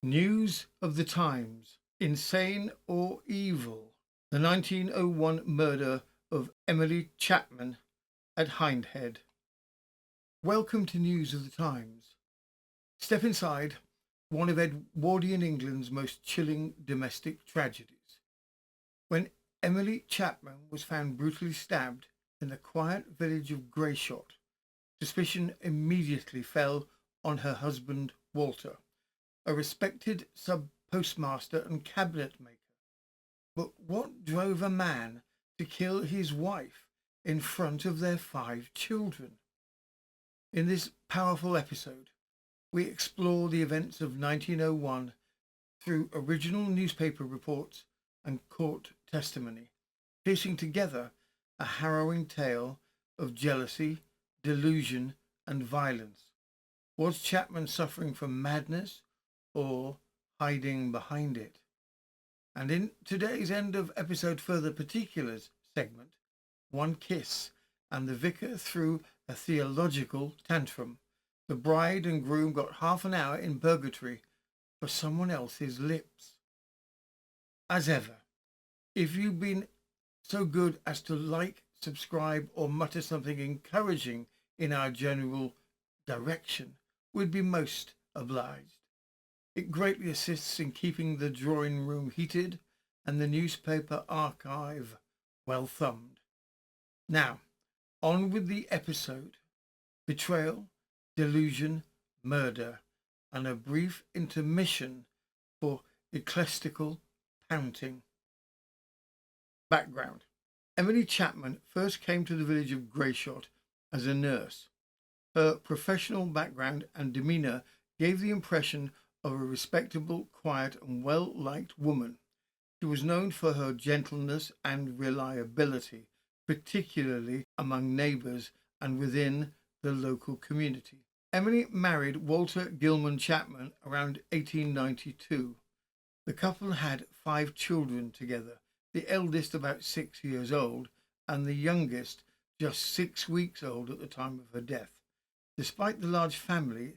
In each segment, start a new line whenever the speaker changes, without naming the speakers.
News of the times, insane or evil. The 1901 murder of Emily Chapman at Hindhead. Welcome to News of the Times. Step inside one of Edwardian England's most chilling domestic tragedies. When Emily Chapman was found brutally stabbed in the quiet village of Grayshott, suspicion immediately fell on her husband Walter, a respected sub-postmaster and cabinet maker. But what drove a man to kill his wife in front of their 5 children? In this powerful episode, we explore the events of 1901 through original newspaper reports and court testimony, piecing together a harrowing tale of jealousy, delusion, and violence. Was Chapman suffering from madness or hiding behind it? And in today's end of episode further particulars segment, one kiss and the vicar threw a theological tantrum. The bride and groom got half an hour in purgatory for someone else's lips. As ever, if you've been so good as to like, subscribe, or mutter something encouraging in our general direction, we'd be most obliged. It greatly assists in keeping the drawing room heated and the newspaper archive well thumbed. Now, on with the episode. Betrayal, delusion, murder, and a brief intermission for ecclesiastical panting. Background. Emily Chapman first came to the village of Grayshott as a nurse. Her professional background and demeanour gave the impression of a respectable, quiet, and well-liked woman. She was known for her gentleness and reliability, particularly among neighbours and within the local community. Emily married Walter Gilman Chapman around 1892. The couple had 5 children together, the eldest about 6 years old and the youngest just 6 weeks old at the time of her death. Despite the large family,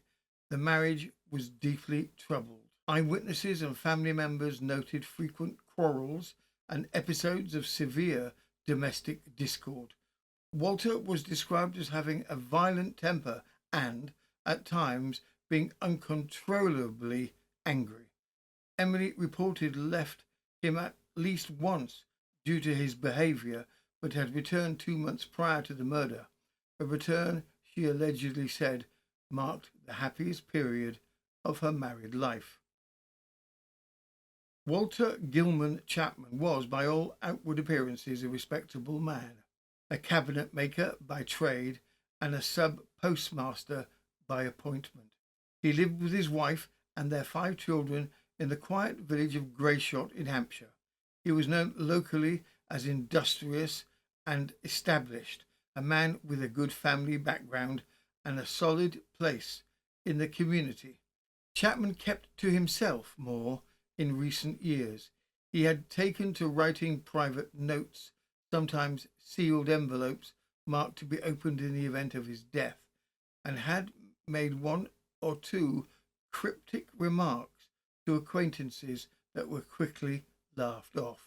the marriage was deeply troubled. Eyewitnesses and family members noted frequent quarrels and episodes of severe domestic discord. Walter was described as having a violent temper and, at times, being uncontrollably angry. Emily reported left him at least once due to his behaviour, but had returned 2 months prior to the murder. A return, she allegedly said, marked the happiest period of her married life. Walter Gilman Chapman was, by all outward appearances, a respectable man, a cabinet maker by trade and a sub-postmaster by appointment. He lived with his wife and their 5 children in the quiet village of Grayshott in Hampshire. He was known locally as industrious and established, a man with a good family background and a solid place in the community. Chapman kept to himself more in recent years. He had taken to writing private notes, sometimes sealed envelopes marked to be opened in the event of his death, and had made 1 or 2 cryptic remarks to acquaintances that were quickly laughed off.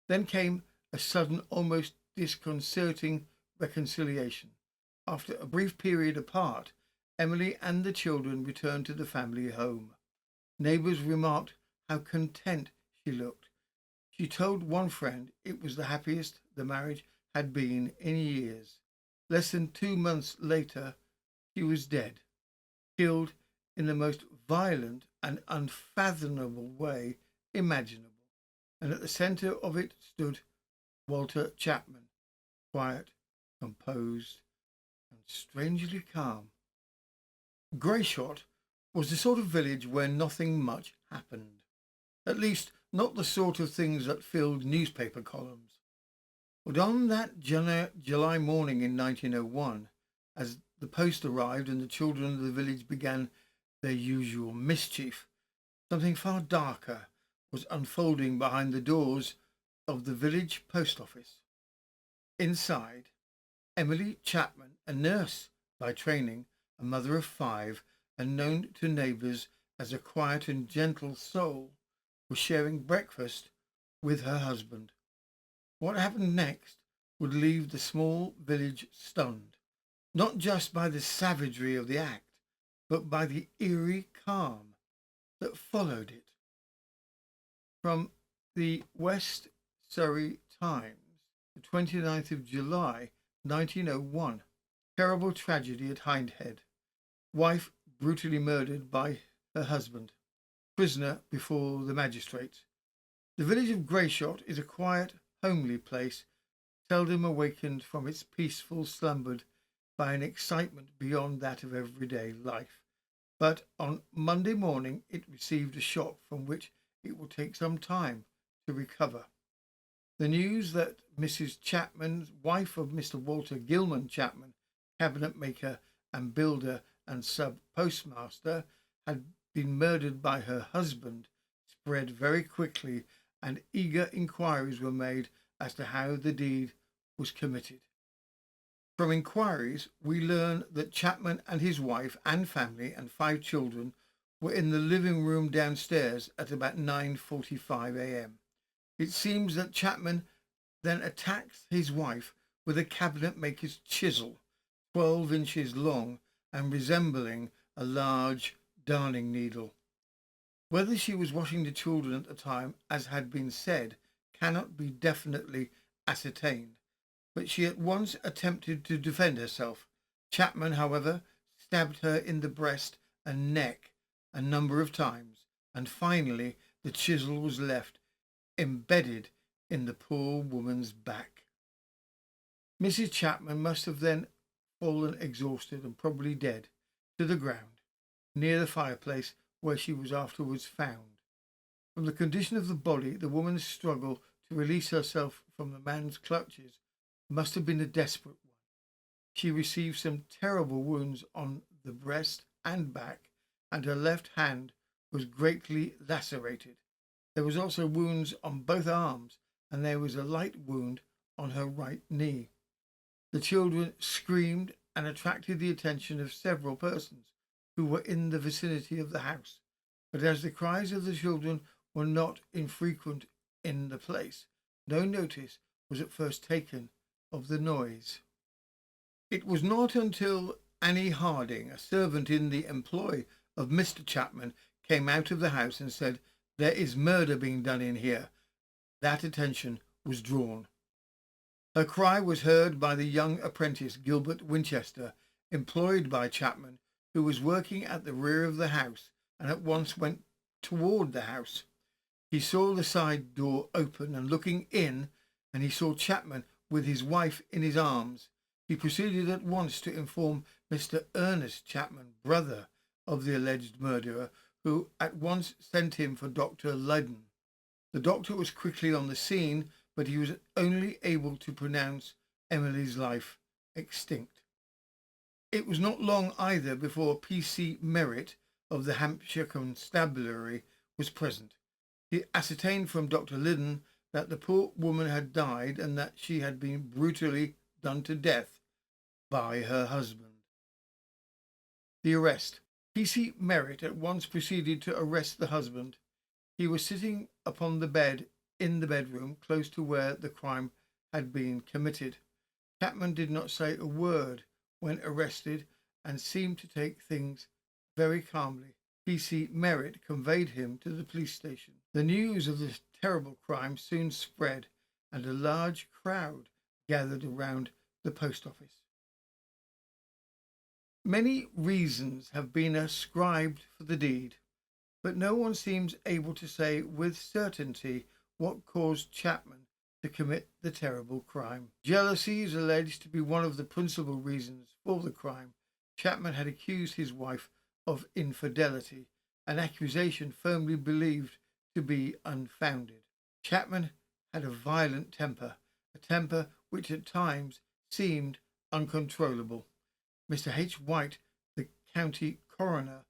Then came a sudden, almost disconcerting reconciliation. After a brief period apart, Emily and the children returned to the family home. Neighbours remarked how content she looked. She told one friend it was the happiest the marriage had been in years. Less than 2 months later, she was dead, killed in the most violent and unfathomable way imaginable. And at the centre of it stood Walter Chapman, quiet, composed, and strangely calm. Grayshott was the sort of village where nothing much happened. At least, not the sort of things that filled newspaper columns. But on that July morning in 1901, as the post arrived and the children of the village began their usual mischief, something far darker was unfolding behind the doors of the village post office. Inside, Emily Chapman, a nurse by training, a mother of 5, and known to neighbours as a quiet and gentle soul was sharing breakfast with her husband. What happened next would leave the small village stunned, not just by the savagery of the act, but by the eerie calm that followed it. From the West Surrey Times, the 29th of July, 1901. Terrible tragedy at Hindhead. Wife brutally murdered by her husband. Prisoner before the magistrates. The village of Grayshott is a quiet, homely place, seldom awakened from its peaceful slumber by an excitement beyond that of everyday life. But on Monday morning it received a shock from which it will take some time to recover. The news that Mrs. Chapman, wife of Mr. Walter Gilman Chapman, cabinet maker and builder and sub-postmaster, had been murdered by her husband spread very quickly, and eager inquiries were made as to how the deed was committed. From inquiries, we learn that Chapman and his wife and family and 5 children were in the living room downstairs at about 9:45 a.m. It seems that Chapman then attacks his wife with a cabinet maker's chisel, 12 inches long and resembling a large darning needle. Whether she was washing the children at the time, as had been said, cannot be definitely ascertained, but she at once attempted to defend herself. Chapman, however, stabbed her in the breast and neck a number of times, and finally the chisel was left embedded in the poor woman's back. Mrs. Chapman must have then fallen exhausted and probably dead to the ground near the fireplace where she was afterwards found. From the condition of the body, the woman's struggle to release herself from the man's clutches must have been a desperate one. She received some terrible wounds on the breast and back, and her left hand was greatly lacerated. There was also wounds on both arms, and there was a light wound on her right knee. The children screamed and attracted the attention of several persons who were in the vicinity of the house. But as the cries of the children were not infrequent in the place, no notice was at first taken of the noise. It was not until Annie Harding, a servant in the employ of Mr. Chapman, came out of the house and said, "There is murder being done in here," that attention was drawn. Her cry was heard by the young apprentice Gilbert Winchester, employed by Chapman, who was working at the rear of the house, and at once went toward the house. He saw the side door open, and looking in, and he saw Chapman with his wife in his arms. He proceeded at once to inform Mr. Ernest Chapman, brother of the alleged murderer, who at once sent him for Dr. Lydon. The doctor was quickly on the scene, but he was only able to pronounce Emily's life extinct. It was not long either before P.C. Merritt of the Hampshire Constabulary was present. He ascertained from Dr. Lydon that the poor woman had died and that she had been brutally done to death by her husband. The arrest. P.C. Merritt at once proceeded to arrest the husband. He was sitting upon the bed in the bedroom close to where the crime had been committed. Chapman did not say a word when arrested and seemed to take things very calmly. P.C. Merritt conveyed him to the police station. The news of this terrible crime soon spread, and a large crowd gathered around the post office. Many reasons have been ascribed for the deed, but no one seems able to say with certainty what caused Chapman to commit the terrible crime. Jealousy is alleged to be one of the principal reasons for the crime. Chapman had accused his wife of infidelity, an accusation firmly believed to be unfounded. Chapman had a violent temper, a temper which at times seemed uncontrollable. Mr. H. White, the county coroner,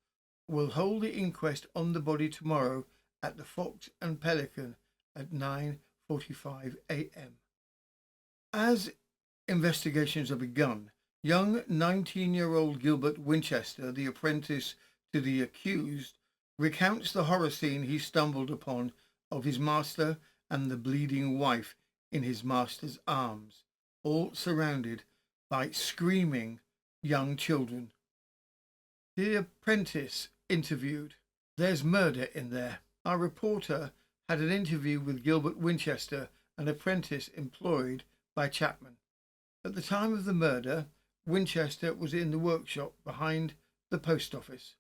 will hold the inquest on the body tomorrow at the Fox and Pelican at 9:45 a.m. As investigations are begun, young 19-year-old Gilbert Winchester, the apprentice to the accused, recounts the horror scene he stumbled upon of his master and the bleeding wife in his master's arms, all surrounded by screaming young children. The apprentice interviewed. There's murder in there. Our reporter had an interview with Gilbert Winchester, an apprentice employed by Chapman. At the time of the murder, Winchester was in the workshop behind the post office.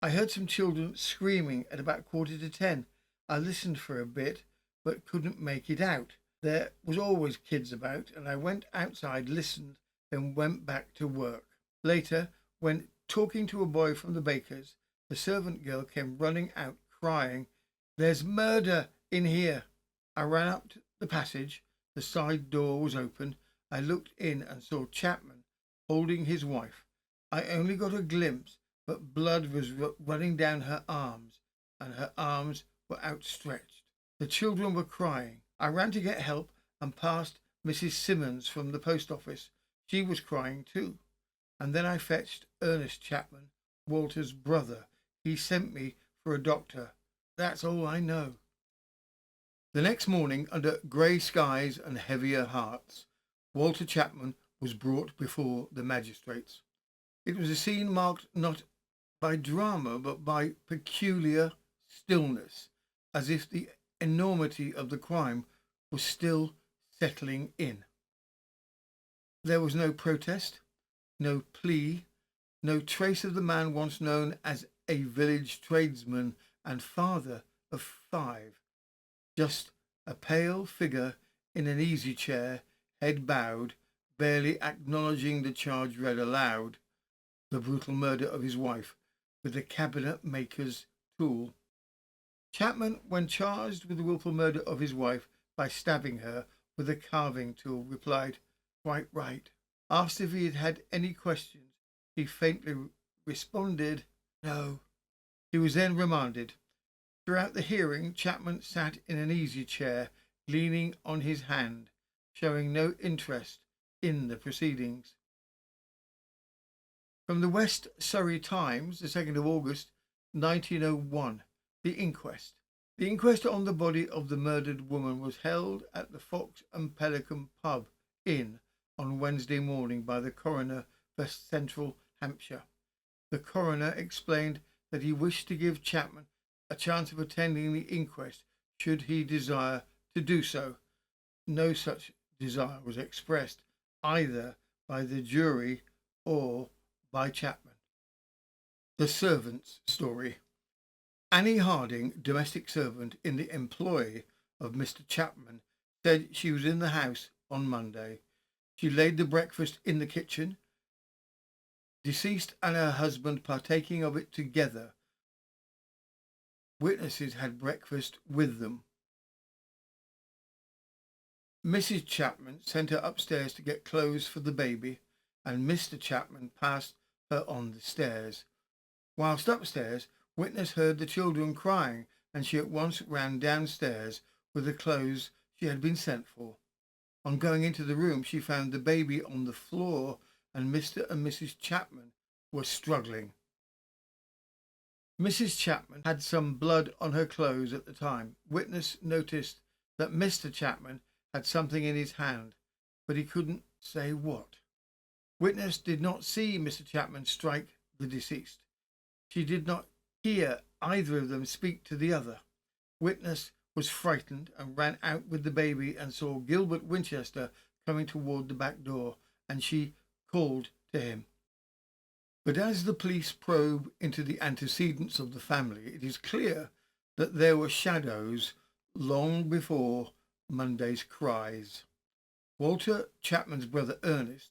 I heard some children screaming at about 10:15. I listened for a bit, but couldn't make it out. There was always kids about, and I went outside, listened, then went back to work. Later, when talking to a boy from the baker's, the servant girl came running out, crying, "There's murder in here." I ran up to the passage. The side door was open. I looked in and saw Chapman holding his wife. I only got a glimpse, but blood was running down her arms, and her arms were outstretched. The children were crying. I ran to get help and passed Mrs. Simmons from the post office. She was crying too. And then I fetched Ernest Chapman, Walter's brother. He sent me for a doctor. That's all I know. The next morning, under grey skies and heavier hearts, Walter Chapman was brought before the magistrates. It was a scene marked not by drama, but by peculiar stillness, as if the enormity of the crime was still settling in. There was no protest, no plea, no trace of the man once known as a village tradesman and father of 5. Just a pale figure in an easy chair, head bowed, barely acknowledging the charge read aloud, the brutal murder of his wife with the cabinet maker's tool. Chapman, when charged with the wilful murder of his wife by stabbing her with a carving tool, replied, "Quite right." Asked if he had had any questions, he faintly responded, "No." He was then remanded. Throughout the hearing, Chapman sat in an easy chair, leaning on his hand, showing no interest in the proceedings. From the West Surrey Times, the 2nd of August, 1901, the inquest. The inquest on the body of the murdered woman was held at the Fox and Pelican Pub Inn on Wednesday morning by the coroner for Central Hampshire. The coroner explained that he wished to give Chapman a chance of attending the inquest should he desire to do so. No such desire was expressed either by the jury or by Chapman. The servant's story. Annie Harding, domestic servant in the employ of Mr. Chapman, said she was in the house on Monday. She laid the breakfast in the kitchen, deceased and her husband partaking of it together. Witnesses had breakfast with them. Mrs. Chapman sent her upstairs to get clothes for the baby, and Mr. Chapman passed her on the stairs. Whilst upstairs, witness heard the children crying, and she at once ran downstairs with the clothes she had been sent for. On going into the room, she found the baby on the floor, and Mr. and Mrs. Chapman were struggling. Mrs. Chapman had some blood on her clothes at the time. Witness noticed that Mr. Chapman had something in his hand, but he couldn't say what. Witness did not see Mr. Chapman strike the deceased. She did not hear either of them speak to the other. Witness was frightened and ran out with the baby and saw Gilbert Winchester coming toward the back door, and she called to him. But as the police probe into the antecedents of the family, it is clear that there were shadows long before Monday's cries. Walter Chapman's brother Ernest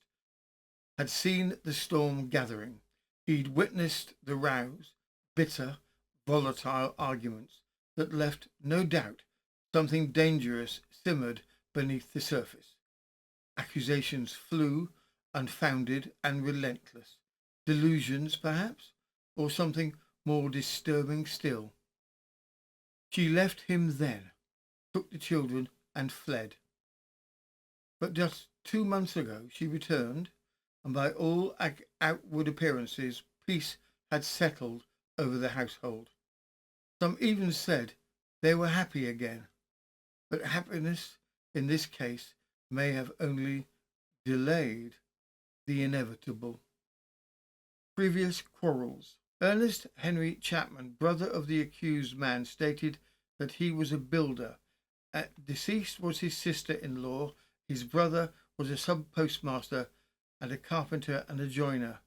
had seen the storm gathering. He'd witnessed the rows, bitter, volatile arguments that left no doubt something dangerous simmered beneath the surface. Accusations flew, unfounded and relentless. Delusions, perhaps, or something more disturbing still. She left him then, took the children and fled. But just 2 months ago she returned, and by all outward appearances peace had settled over the household. Some even said they were happy again, but happiness in this case may have only delayed the inevitable. Previous quarrels. Ernest Henry Chapman, brother of the accused man, stated that he was a builder. Deceased was his sister-in-law. His brother was a sub-postmaster and a carpenter and a joiner.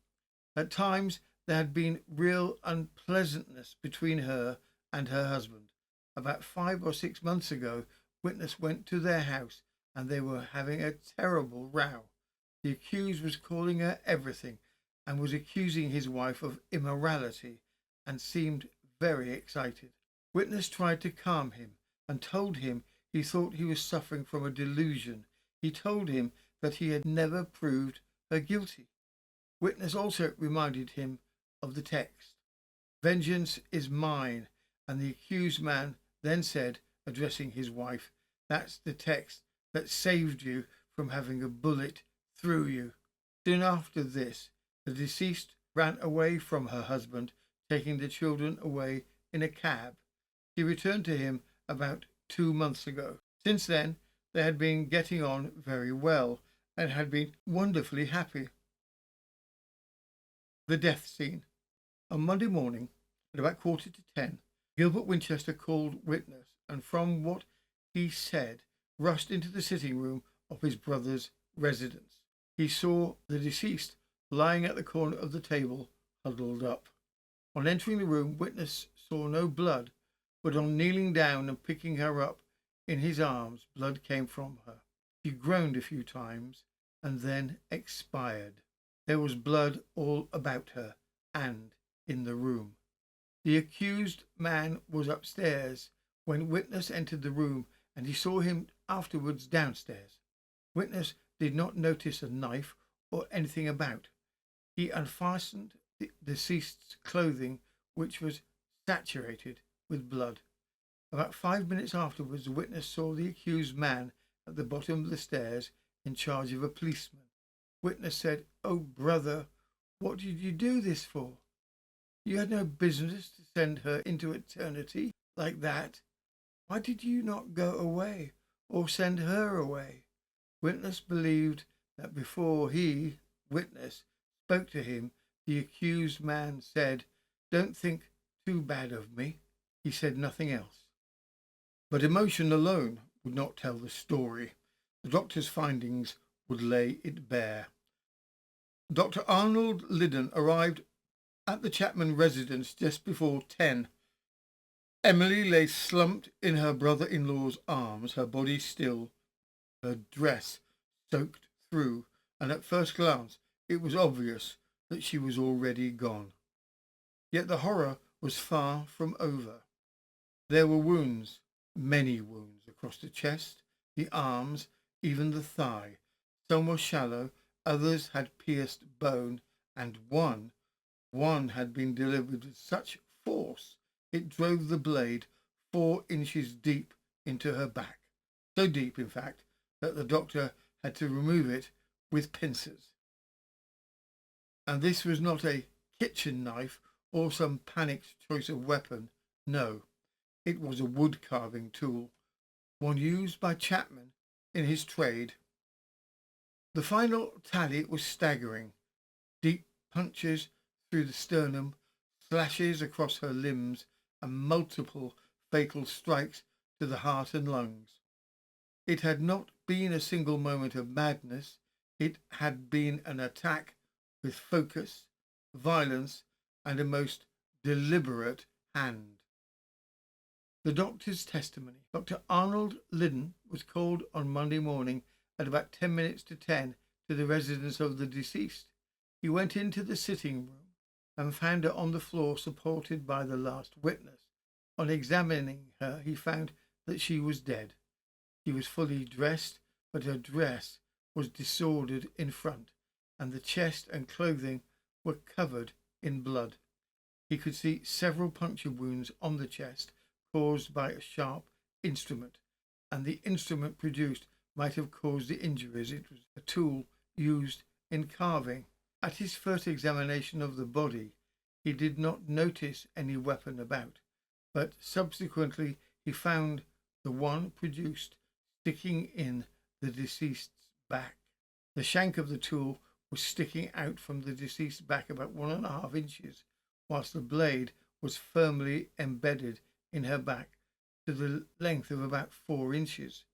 At times there had been real unpleasantness between her and her husband. About 5 or 6 months ago, witness went to their house and they were having a terrible row. The accused was calling her everything and was accusing his wife of immorality and seemed very excited. Witness tried to calm him and told him he thought he was suffering from a delusion. He told him that he had never proved her guilty. Witness also reminded him of the text, "Vengeance is mine," and the accused man then said, addressing his wife, "That's the text that saved you from having a bullet through you." Soon after this, the deceased ran away from her husband, taking the children away in a cab. She returned to him about 2 months ago. Since then, they had been getting on very well and had been wonderfully happy. The death scene. On Monday morning, at about 9:45, Gilbert Winchester called witness, and from what he said, rushed into the sitting room of his brother's residence. He saw the deceased lying at the corner of the table, huddled up. On entering the room, witness saw no blood, but on kneeling down and picking her up in his arms, blood came from her. She groaned a few times and then expired. There was blood all about her and in the room. The accused man was upstairs when witness entered the room, and he saw him afterwards downstairs. Witness did not notice a knife or anything about. He unfastened the deceased's clothing, which was saturated with blood. About 5 minutes afterwards, the witness saw the accused man at the bottom of the stairs in charge of a policeman. Witness said, "Oh, brother, what did you do this for? You had no business to send her into eternity like that. Why did you not go away or send her away?" Witness believed that before he, witness, spoke to him, the accused man said, "Don't think too bad of me." He said nothing else. But emotion alone would not tell the story. The doctor's findings would lay it bare. Dr. Arnold Liddon arrived at the Chapman residence just before 10. Emily lay slumped in her brother-in-law's arms, her body still, her dress soaked through, and at first glance it was obvious that she was already gone. Yet the horror was far from over. There were wounds, many wounds, across the chest, the arms, even the thigh. Some were shallow, others had pierced bone, and one had been delivered with such force it drove the blade 4 inches deep into her back. So deep, in fact, that the doctor had to remove it with pincers. And this was not a kitchen knife or some panicked choice of weapon. No, it was a wood carving tool, one used by Chapman in his trade. The final tally was staggering. Deep punches through the sternum, slashes across her limbs, and multiple fatal strikes to the heart and lungs. It had not been a single moment of madness. It had been an attack with focus, violence, and a most deliberate hand. The doctor's testimony. Dr. Arnold Liddon was called on Monday morning at about 10 minutes to 10 to the residence of the deceased. He went into the sitting room and found her on the floor, supported by the last witness. On examining her, he found that she was dead. She was fully dressed, but her dress was disordered in front, and the chest and clothing were covered in blood. He could see several puncture wounds on the chest caused by a sharp instrument, and the instrument produced might have caused the injuries. It was a tool used in carving. At his first examination of the body, he did not notice any weapon about, but subsequently he found the one produced sticking in the deceased's back. The shank of the tool was sticking out from the deceased's back about 1.5 inches, whilst the blade was firmly embedded in her back to the length of about 4 inches.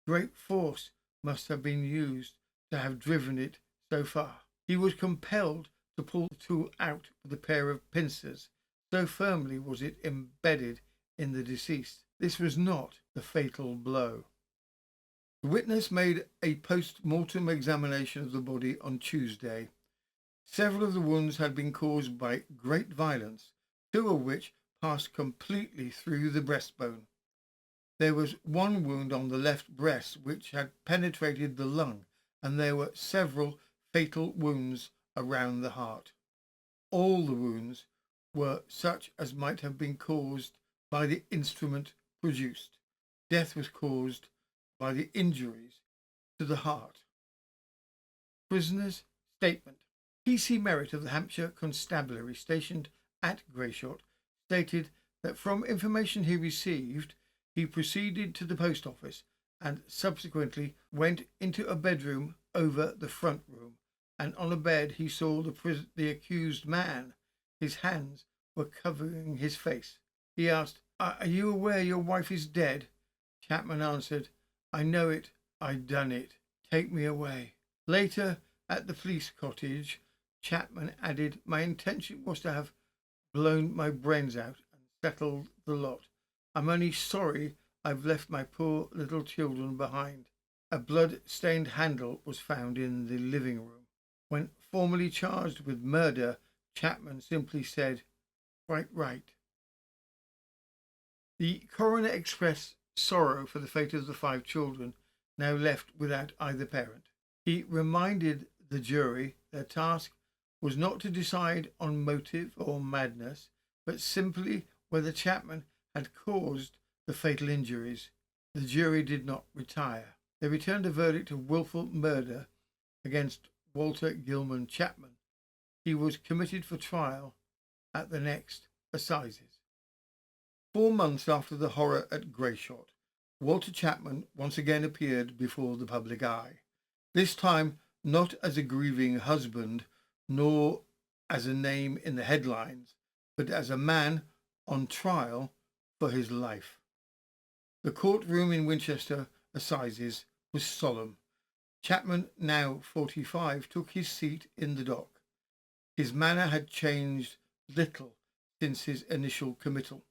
Great force must have been used to have driven it so far. He was compelled to pull the tool out with a pair of pincers, so firmly was it embedded in the deceased. This was not the fatal blow. The witness made a post-mortem examination of the body on Tuesday. Several of the wounds had been caused by great violence, 2 of which passed completely through the breastbone. There was one wound on the left breast which had penetrated the lung, and there were several fatal wounds around the heart. All the wounds were such as might have been caused by the instrument produced. Death was caused by the injuries to the heart. Prisoner's statement. P.C. Merritt of the Hampshire Constabulary stationed at Grayshott stated that from information he received, he proceeded to the post office and subsequently went into a bedroom over the front room, and on a bed he saw the accused man. His hands were covering his face. He asked, "Are you aware your wife is dead?" Chapman answered, "I know it. I done it. Take me away." Later, at the police cottage, Chapman added, "My intention was to have blown my brains out and settled the lot. I'm only sorry I've left my poor little children behind." A blood-stained handle was found in the living room. When formally charged with murder, Chapman simply said, "Quite right." The coroner expressed sorrow for the fate of the 5 children now left without either parent. He reminded the jury their task was not to decide on motive or madness, but simply whether Chapman had caused the fatal injuries. The jury did not retire. They returned a verdict of wilful murder against Walter Gilman Chapman. He was committed for trial at the next assizes. 4 months after the horror at Grayshott, Walter Chapman once again appeared before the public eye, this time not as a grieving husband nor as a name in the headlines, but as a man on trial for his life. The courtroom in Winchester Assizes was solemn. Chapman, now 45, took his seat in the dock. His manner had changed little since his initial committal,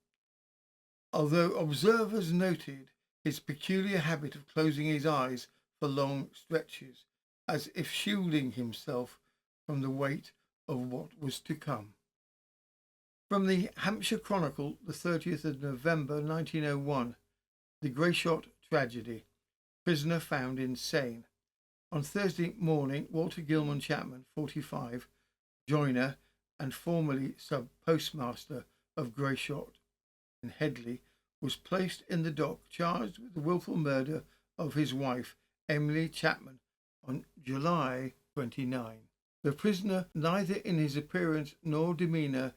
although observers noted his peculiar habit of closing his eyes for long stretches, as if shielding himself from the weight of what was to come. From the Hampshire Chronicle, the 30th of November 1901, the Grayshott tragedy. Prisoner found insane. On Thursday morning, Walter Gilman Chapman, 45, joiner and formerly sub-postmaster of Grayshott and Headley, was placed in the dock charged with the wilful murder of his wife, Emily Chapman, on July 29. The prisoner, neither in his appearance nor demeanour,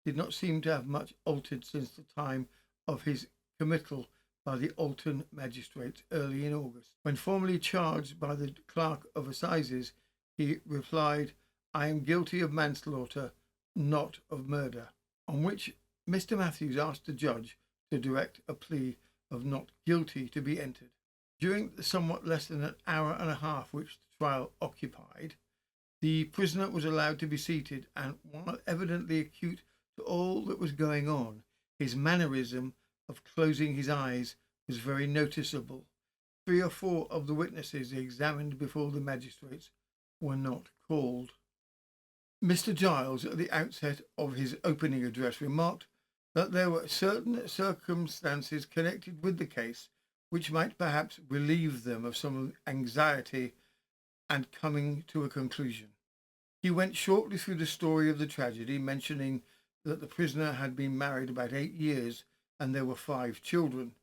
did not seem to have much altered since the time of his committal by the Alton magistrates early in August. When formally charged by the clerk of assizes, he replied, "I am guilty of manslaughter, not of murder," on which Mr. Matthews asked the judge to direct a plea of not guilty to be entered. During the somewhat less than an hour and a half which the trial occupied, the prisoner was allowed to be seated, and while evidently acute to all that was going on, his mannerism of closing his eyes was very noticeable. 3 or 4 of the witnesses examined before the magistrates were not called. Mr. Giles, at the outset of his opening address, remarked that there were certain circumstances connected with the case which might perhaps relieve them of some anxiety and coming to a conclusion. He went shortly through the story of the tragedy, mentioning that the prisoner had been married about 8 years and there were 5 children.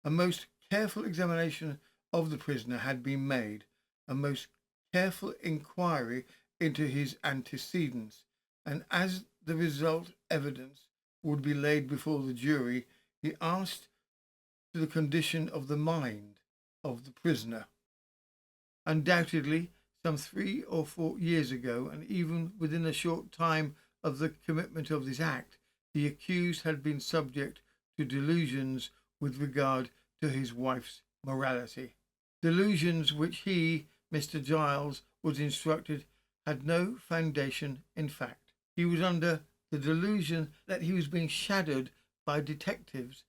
A most careful examination of the prisoner had been made, a most careful inquiry into his antecedents, and as the result evidence would be laid before the jury, He asked to the condition of the mind of the prisoner. Undoubtedly, some 3 or 4 years ago, and even within a short time of the commitment of this act, the accused had been subject to delusions with regard to his wife's morality. Delusions which he, Mr. Giles, was instructed had no foundation in fact. He was under the delusion that he was being shadowed by detectives,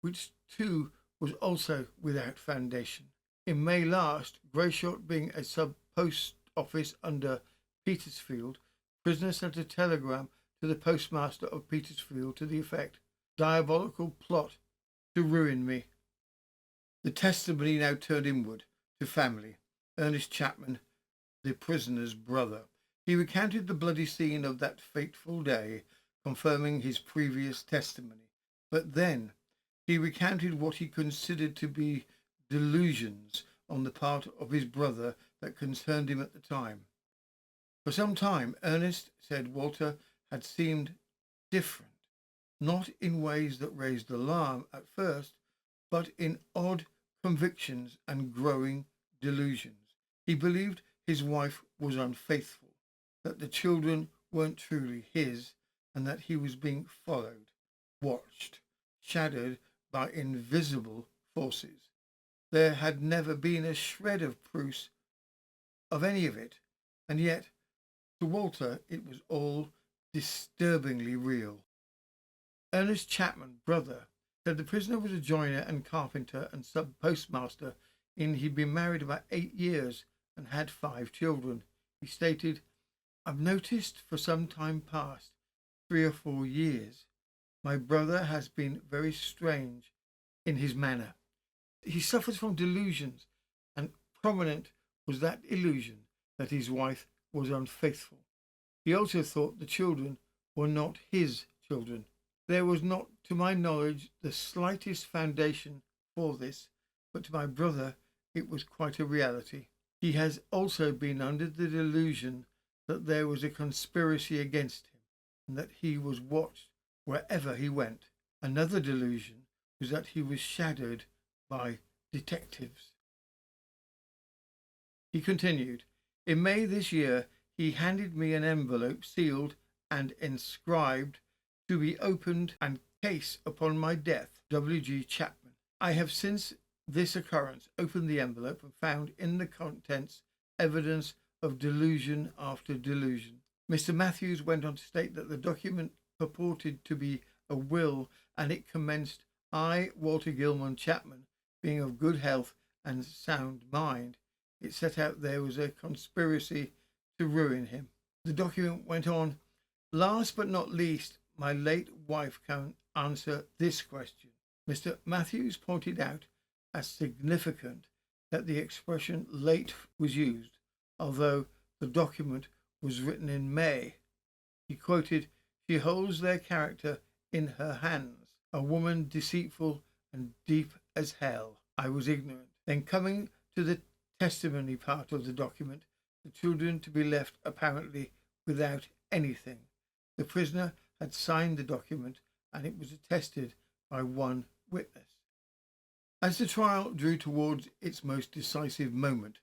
which too was also without foundation. In May last, Grayshott being a sub-post office under Petersfield, prisoner sent a telegram to the postmaster of Petersfield to the effect, "Diabolical plot to ruin me." The testimony now turned inward to family. Ernest Chapman, the prisoner's brother. He recounted the bloody scene of that fateful day, confirming his previous testimony. But then he recounted what he considered to be delusions on the part of his brother that concerned him at the time. For some time, Ernest said Walter had seemed different, not in ways that raised alarm at first, but in odd convictions and growing delusions. He believed his wife was unfaithful, that the children weren't truly his, and that he was being followed, watched, shadowed by invisible forces. There had never been a shred of proof of any of it, and yet to Walter it was all disturbingly real. Ernest Chapman, brother, said the prisoner was a joiner and carpenter and sub-postmaster, and he'd been married about 8 years and had 5 children. He stated, "I've noticed for some time past, 3 or 4 years, my brother has been very strange in his manner. He suffers from delusions, and prominent was that illusion that his wife was unfaithful. He also thought the children were not his children. There was not, to my knowledge, the slightest foundation for this, but to my brother it was quite a reality. He has also been under the delusion that there was a conspiracy against him, and that he was watched wherever he went. Another delusion was that he was shadowed by detectives." He continued, "In May this year, he handed me an envelope sealed and inscribed, 'To be opened and case upon my death, W.G. Chapman.' I have since this occurrence opened the envelope and found in the contents evidence of delusion after delusion." Mr. Matthews went on to state that the document purported to be a will, and it commenced, "I, Walter Gilman Chapman, being of good health and sound mind." It set out there was a conspiracy to ruin him. The document went on, "Last but not least, my late wife can answer this question." Mr. Matthews pointed out as significant that the expression late was used, although the document was written in May. He quoted, "She holds their character in her hands, a woman deceitful and deep as hell. I was ignorant." Then coming to the testimony part of the document, the children to be left apparently without anything. The prisoner had signed the document, and it was attested by one witness. As the trial drew towards its most decisive moment,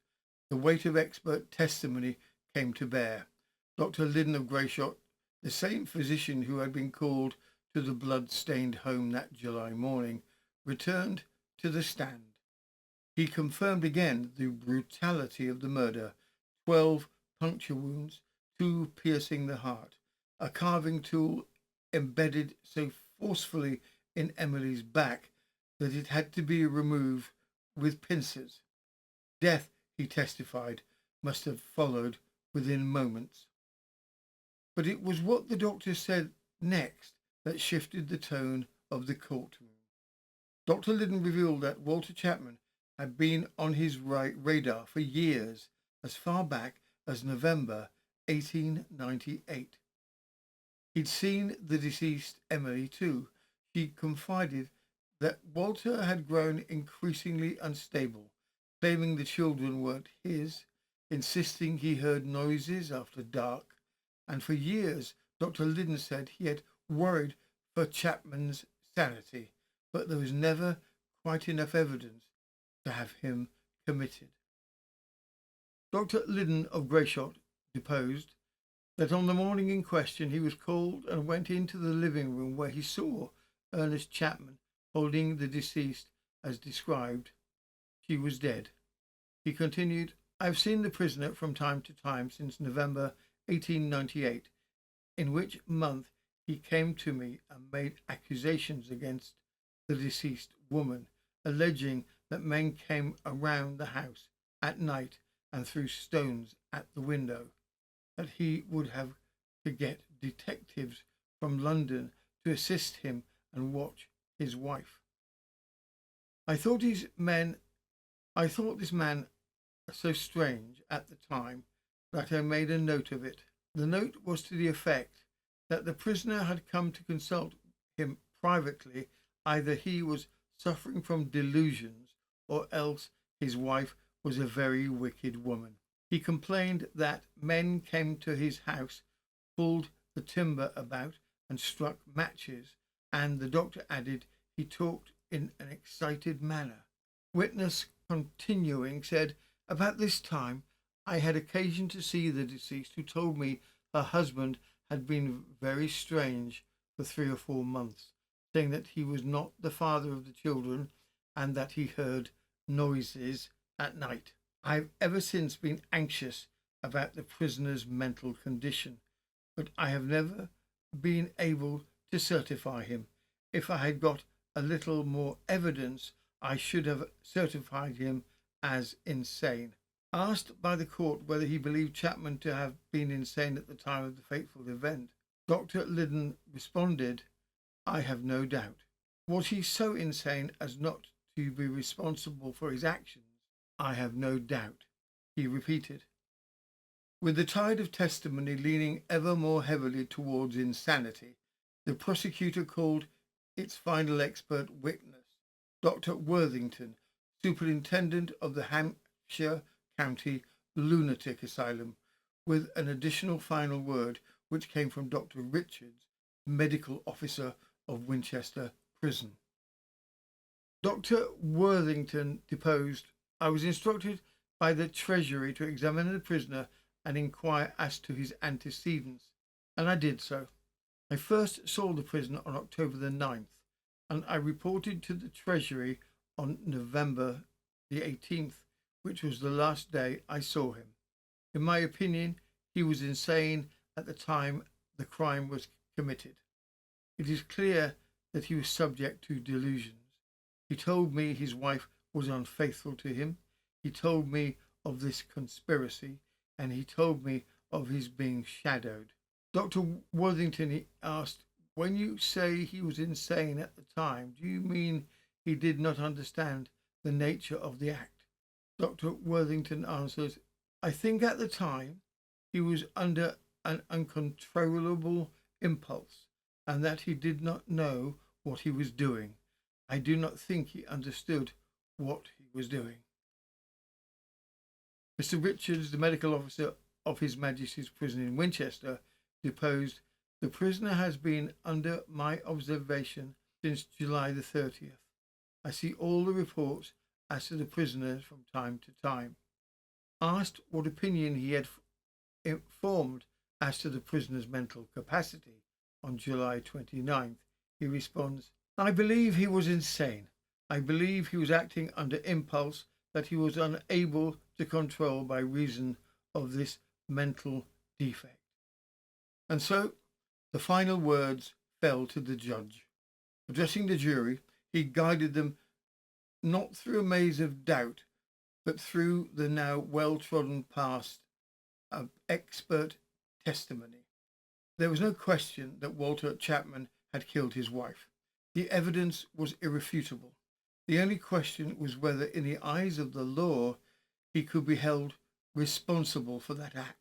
the weight of expert testimony came to bear. Dr. Liddon of Grayshott, the same physician who had been called to the blood-stained home that July morning, returned to the stand. He confirmed again the brutality of the murder: 12 puncture wounds, 2 piercing the heart, a carving tool embedded so forcefully in Emily's back that it had to be removed with pincers. Death, he testified, must have followed within moments. But it was what the doctor said next that shifted the tone of the courtroom. Dr. Liddon revealed that Walter Chapman had been on his radar for years, as far back as November 1898. He'd seen the deceased Emily too. She confided that Walter had grown increasingly unstable, claiming the children weren't his, insisting he heard noises after dark, and for years Dr. Liddon said he had worried for Chapman's sanity, but there was never quite enough evidence to have him committed. Dr. Liddon of Grayshott deposed that on the morning in question he was called and went into the living room where he saw Ernest Chapman holding the deceased as described. She was dead. He continued, I have seen the prisoner from time to time since November 1898, in which month he came to me and made accusations against the deceased woman, alleging that men came around the house at night and threw stones at the window, that he would have to get detectives from London to assist him and watch his wife. I thought this man so strange at the time that I made a note of it. The note was to the effect that the prisoner had come to consult him privately. Either he was suffering from delusions or else his wife was a very wicked woman. He complained that men came to his house, pulled the timber about and struck matches, and the doctor added he talked in an excited manner. Witness continuing said, about this time I had occasion to see the deceased, who told me her husband had been very strange for 3 or 4 months, saying that he was not the father of the children and that he heard noises at night. I've ever since been anxious about the prisoner's mental condition, but I have never been able to certify him. If I had got a little more evidence, I should have certified him as insane. Asked by the court whether he believed Chapman to have been insane at the time of the fateful event, Dr. Liddon responded, I have no doubt. Was he so insane as not to be responsible for his actions? I have no doubt, he repeated. With the tide of testimony leaning ever more heavily towards insanity, the prosecutor called its final expert witness, Dr. Worthington, superintendent of the Hampshire County Lunatic Asylum, with an additional final word which came from Dr. Richards, medical officer of Winchester Prison. Dr. Worthington deposed, I was instructed by the Treasury to examine the prisoner and inquire as to his antecedents, and I did so. I first saw the prisoner on October the 9th, and I reported to the Treasury on November the 18th, which was the last day I saw him. In my opinion, he was insane at the time the crime was committed. It is clear that he was subject to delusions. He told me his wife was unfaithful to him. He told me of this conspiracy, and he told me of his being shadowed. Dr. Worthington asked, when you say he was insane at the time, do you mean he did not understand the nature of the act? Dr. Worthington answers, I think at the time he was under an uncontrollable impulse and that he did not know what he was doing. I do not think he understood what he was doing. Mr. Richards, the medical officer of His Majesty's Prison in Winchester, deposed, the prisoner has been under my observation since July the 30th. I see all the reports as to the prisoner from time to time. Asked what opinion he had formed as to the prisoner's mental capacity on July 29th, he responds, I believe he was insane. I believe he was acting under impulse that he was unable to control by reason of this mental defect. And so the final words fell to the judge. Addressing the jury, he guided them not through a maze of doubt, but through the now well-trodden path of expert testimony. There was no question that Walter Chapman had killed his wife. The evidence was irrefutable. The only question was whether, in the eyes of the law, he could be held responsible for that act.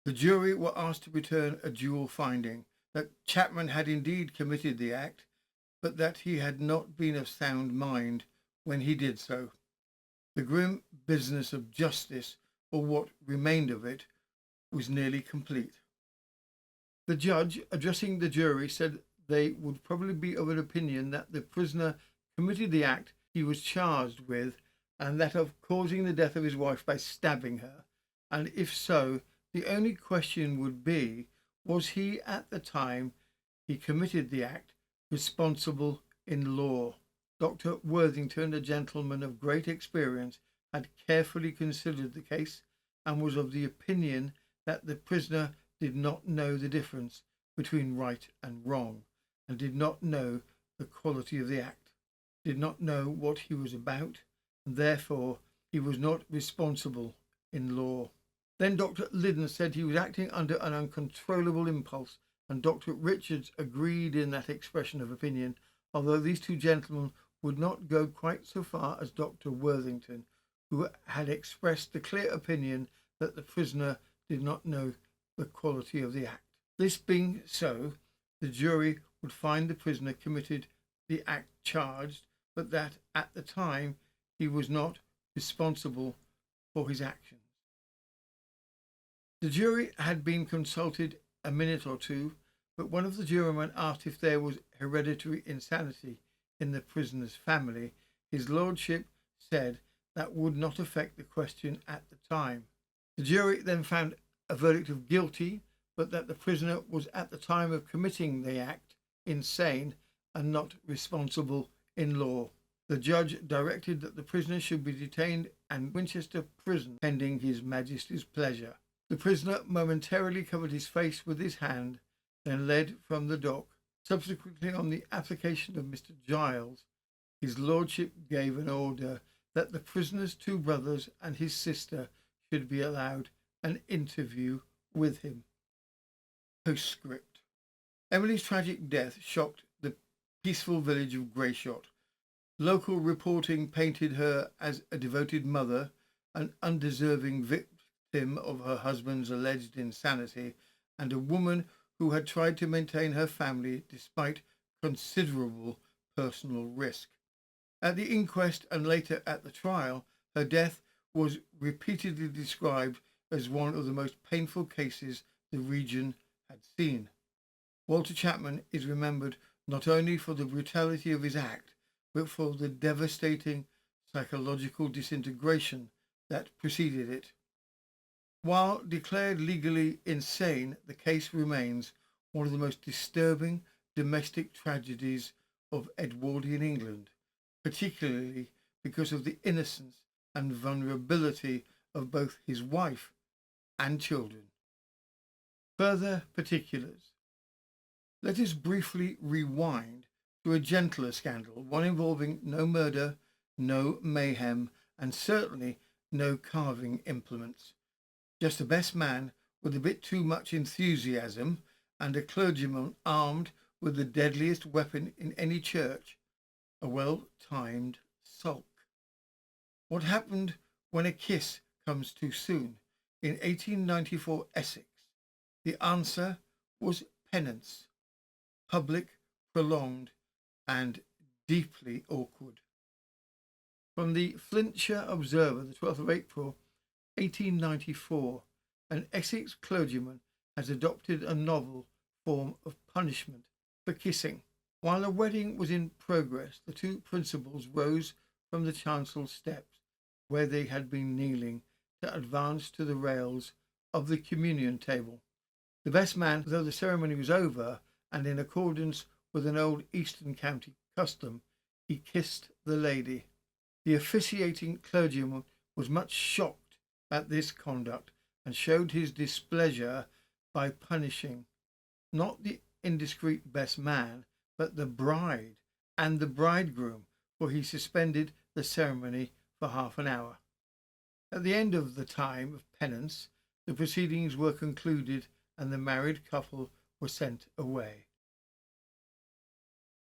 The jury were asked to return a dual finding, that Chapman had indeed committed the act, but that he had not been of sound mind when he did so. The grim business of justice, or what remained of it, was nearly complete. The judge, addressing the jury, said they would probably be of an opinion that the prisoner committed the act he was charged with, and that of causing the death of his wife by stabbing her. And if so, the only question would be, was he at the time he committed the act responsible in law? Dr. Worthington, a gentleman of great experience, had carefully considered the case and was of the opinion that the prisoner did not know the difference between right and wrong, and did not know the quality of the act, did not know what he was about, and therefore he was not responsible in law. Then Dr. Liddon said he was acting under an uncontrollable impulse, and Dr. Richards agreed in that expression of opinion, although these two gentlemen would not go quite so far as Dr. Worthington, who had expressed the clear opinion that the prisoner did not know the quality of the act. This being so, the jury would find the prisoner committed the act charged, but that at the time he was not responsible for his actions. The jury had been consulted a minute or two, but one of the jurymen asked if there was hereditary insanity in the prisoner's family. His lordship said that would not affect the question at the time. The jury then found a verdict of guilty, but that the prisoner was at the time of committing the act insane and not responsible in law. The judge directed that the prisoner should be detained in Winchester prison pending His Majesty's pleasure. The prisoner momentarily covered his face with his hand, then led from the dock. Subsequently, on the application of Mr. Giles, his lordship gave an order that the prisoner's two brothers and his sister should be allowed an interview with him. Postscript. Emily's tragic death shocked the peaceful village of Grayshott. Local reporting painted her as a devoted mother, an undeserving victim of her husband's alleged insanity, and a woman who had tried to maintain her family despite considerable personal risk. At the inquest and later at the trial, her death was repeatedly described as one of the most painful cases the region had seen. Walter Chapman is remembered not only for the brutality of his act, but for the devastating psychological disintegration that preceded it. While declared legally insane, the case remains one of the most disturbing domestic tragedies of Edwardian England, particularly because of the innocence and vulnerability of both his wife and children. Further particulars. Let us briefly rewind to a gentler scandal, one involving no murder, no mayhem, and certainly no carving implements. Just a best man with a bit too much enthusiasm and a clergyman armed with the deadliest weapon in any church, a well-timed sulk. What happened when a kiss comes too soon? In 1894 Essex, the answer was penance, public, prolonged, and deeply awkward. From the Flintshire Observer, the 12th of April, 1894, an Essex clergyman has adopted a novel form of punishment for kissing. While a wedding was in progress, the two principals rose from the chancel steps where they had been kneeling to advance to the rails of the communion table. The best man, though the ceremony was over, and in accordance with an old Eastern County custom, he kissed the lady. The officiating clergyman was much shocked at this conduct and showed his displeasure by punishing not the indiscreet best man, but the bride and the bridegroom, for he suspended the ceremony for half an hour. At the end of the time of penance, the proceedings were concluded and the married couple were sent away.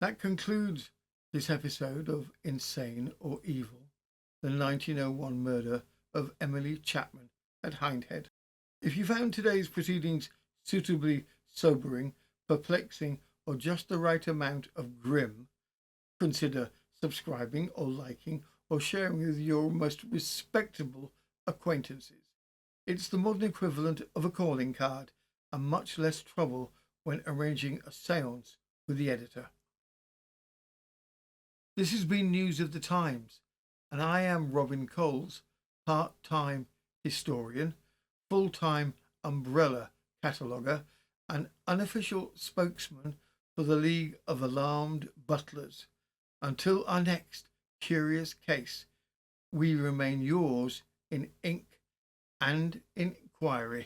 That concludes this episode of Insane or Evil, the 1901 murder of Emily Chapman at Hindhead. If you found today's proceedings suitably sobering, perplexing, or just the right amount of grim, consider subscribing or liking or sharing with your most respectable acquaintances. It's the modern equivalent of a calling card and much less trouble when arranging a séance with the editor. This has been News of the Times, and I am Robin Coles, part-time historian, full-time umbrella cataloguer, and unofficial spokesman for the League of Alarmed Butlers. Until our next curious case, we remain yours in ink and inquiry.